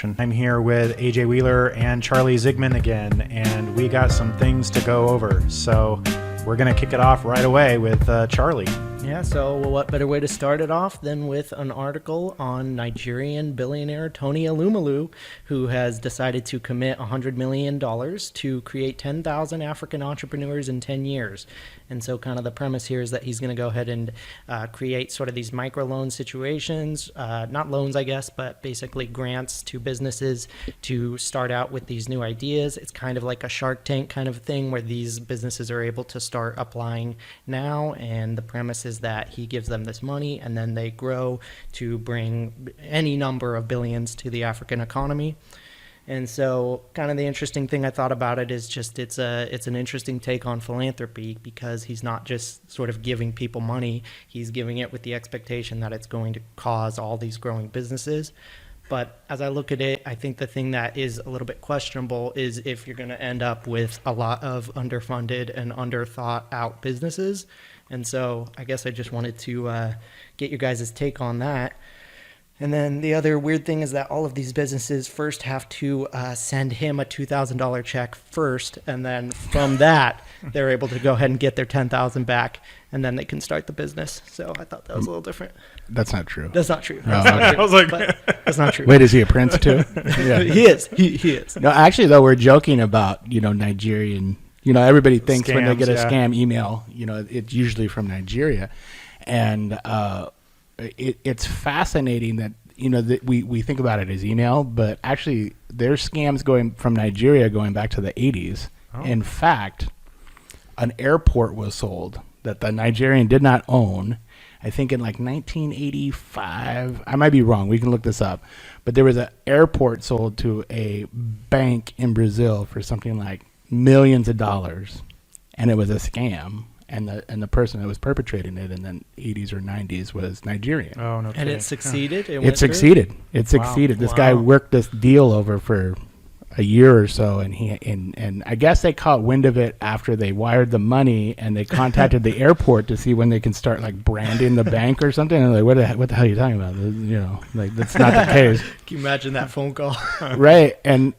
Nation. I'm here with AJ Wheeler and Charlie Zigman again, and we got some things to go over. So we're going to kick it off right away with Charlie. Yeah, so what better way to start it off than with an article on Nigerian billionaire Tony Elumelu, who has decided to commit $100 million to create 10,000 African entrepreneurs in 10 years. And so kind of the premise here is that he's going to go ahead and create sort of these microloan situations, not loans, I guess, but basically grants to businesses to start out with these new ideas. It's kind of like a Shark Tank kind of thing where these businesses are able to start applying now, and the premise is that he gives them this money and then they grow to bring any number of billions to the African economy. And so kind of the interesting thing I thought about it is just it's an interesting take on philanthropy, because he's not just sort of giving people money, he's giving it with the expectation that it's going to cause all these growing businesses. But as I look at it, I think the thing that is a little bit questionable is if you're going to end up with a lot of underfunded and underthought out businesses. And so I guess I just wanted to get your guys' take on that. And then the other weird thing is that all of these businesses first have to send him a $2,000 check first, and then from that they're able to go ahead and get their $10,000 back, and then they can start the business. So I thought that was a little different. That's not true. That's not true. No, That's not true. I was like, that's not true. Wait, is he a prince too? Yeah. He is. He is. No, actually, though, we're joking about Nigerian. Everybody thinks when they Scams, get a yeah. scam email, it's usually from Nigeria, and it's fascinating that that we think about it as email, but actually there's scams going from Nigeria going back to the 80s. Oh. In fact, an airport was sold that the Nigerian did not own. I think in like 1985. I might be wrong. We can look this up. But there was an airport sold to a bank in Brazil for something like millions of dollars, and it was a scam. And the person that was perpetrating it in the 80s or 90s was Nigerian. Oh, no kidding. And it succeeded? It succeeded. It succeeded. This guy worked this deal over for a year or so, and I guess they caught wind of it after they wired the money, and they contacted the airport to see when they can start like branding the bank or something. And like, what the hell are you talking about? That's not the case. Can you imagine that phone call? Right.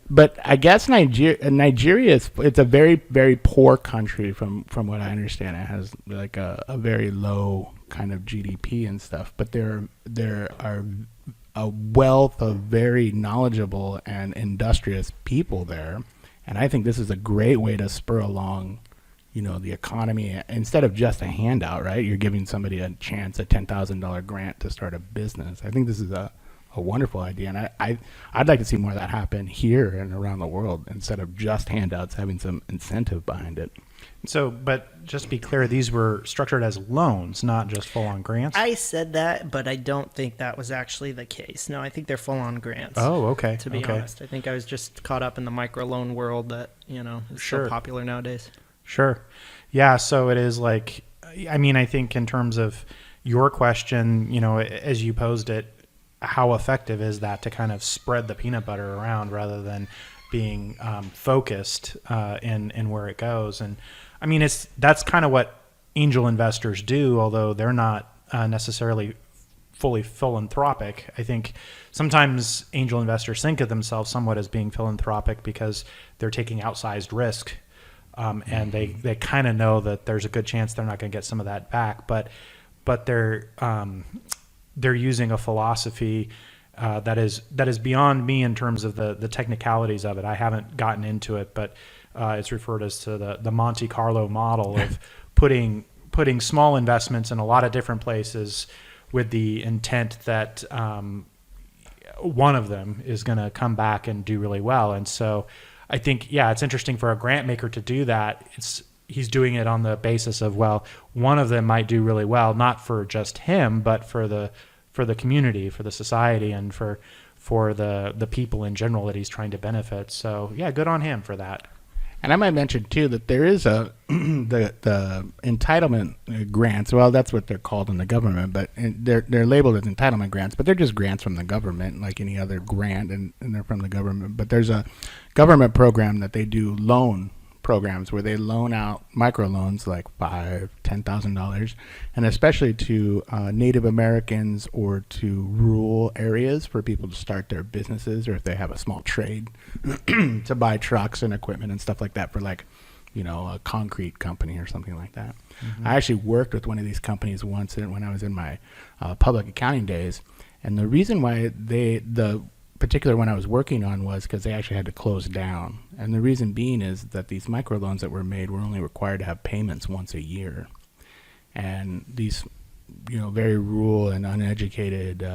But I guess Nigeria it's a very, very poor country from what I understand. It has like a very low kind of GDP and stuff, but there are a wealth of very knowledgeable and industrious people there, and I think this is a great way to spur along the economy instead of just a handout, right? You're giving somebody a chance, a $10,000 grant to start a business. I think this is a wonderful idea, and I'd like to see more of that happen here and around the world instead of just handouts, having some incentive behind it. So, but just to be clear, these were structured as loans, not just full-on grants? I said that, but I don't think that was actually the case. No, I think they're full-on grants. Oh, okay. To be honest, I think I was just caught up in the microloan world that is so popular nowadays. Sure. Yeah, so it is like, I think in terms of your question, as you posed it, how effective is that to kind of spread the peanut butter around rather than being focused in where it goes? And that's kind of what angel investors do, although they're not necessarily fully philanthropic. I think sometimes angel investors think of themselves somewhat as being philanthropic because they're taking outsized risk, and they kind of know that there's a good chance they're not going to get some of that back, but they're using a philosophy that is beyond me in terms of the technicalities of it. I haven't gotten into it, but it's referred as to the Monte Carlo model of putting small investments in a lot of different places with the intent that one of them is going to come back and do really well. And so I think, it's interesting for a grant maker to do that. He's doing it on the basis of, one of them might do really well, not for just him, but for the community, for the society, and for the people in general that he's trying to benefit. So good on him for that. And I might mention too that there is the entitlement grants. Well, that's what they're called in the government, but they're labeled as entitlement grants, but they're just grants from the government, like any other grant, and they're from the government. But there's a government program that they do loan programs where they loan out microloans like $5,000-$10,000, and especially to Native Americans or to rural areas for people to start their businesses, or if they have a small trade to buy trucks and equipment and stuff like that for like, you know, a concrete company or something like that. I actually worked with one of these companies once when I was in my public accounting days, and the reason why the particular one I was working on was because they actually had to close down. And the reason being is that these microloans that were made were only required to have payments once a year. And these, you know, very rural and uneducated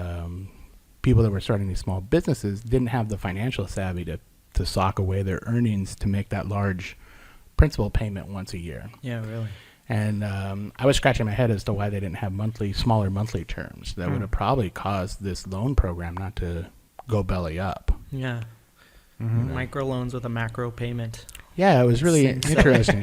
people that were starting these small businesses didn't have the financial savvy to sock away their earnings to make that large principal payment once a year. Yeah, really. And I was scratching my head as to why they didn't have smaller monthly terms. That would have probably caused this loan program not to go belly up. Yeah. Microloans with a macro payment. Yeah, it was really interesting.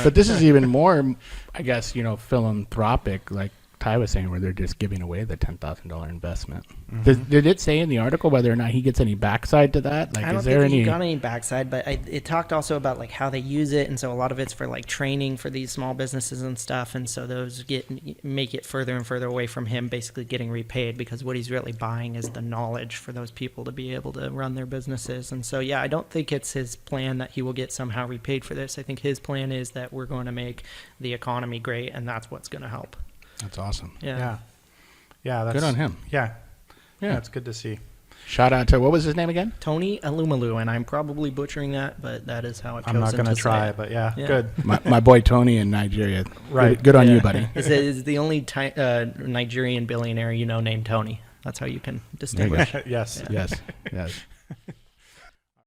But this is even more, I guess, you know, philanthropic, like Ty was saying, where they're just giving away the $10,000 investment. Did it say in the article whether or not he gets any backside to that? Like, I don't is there think he any? got any backside, but it talked also about like how they use it, and so a lot of it's for like training for these small businesses and stuff, and so those make it further and further away from him basically getting repaid, because what he's really buying is the knowledge for those people to be able to run their businesses. And so yeah, I don't think it's his plan that he will get somehow repaid for this. I think his plan is that we're going to make the economy great, and that's what's going to help. That's awesome. Yeah. That's Good on him. Yeah. Yeah. That's good to see. Shout out to, what was his name again? Tony Elumelu, and I'm probably butchering that, but that is how I've chosen I'm not going to to try, say it. but yeah, Yeah. good. My boy Tony in Nigeria. Right. Good on Yeah. you, buddy. Is the only Nigerian billionaire you know named Tony. That's how you can There you go. distinguish. Yes. Yes.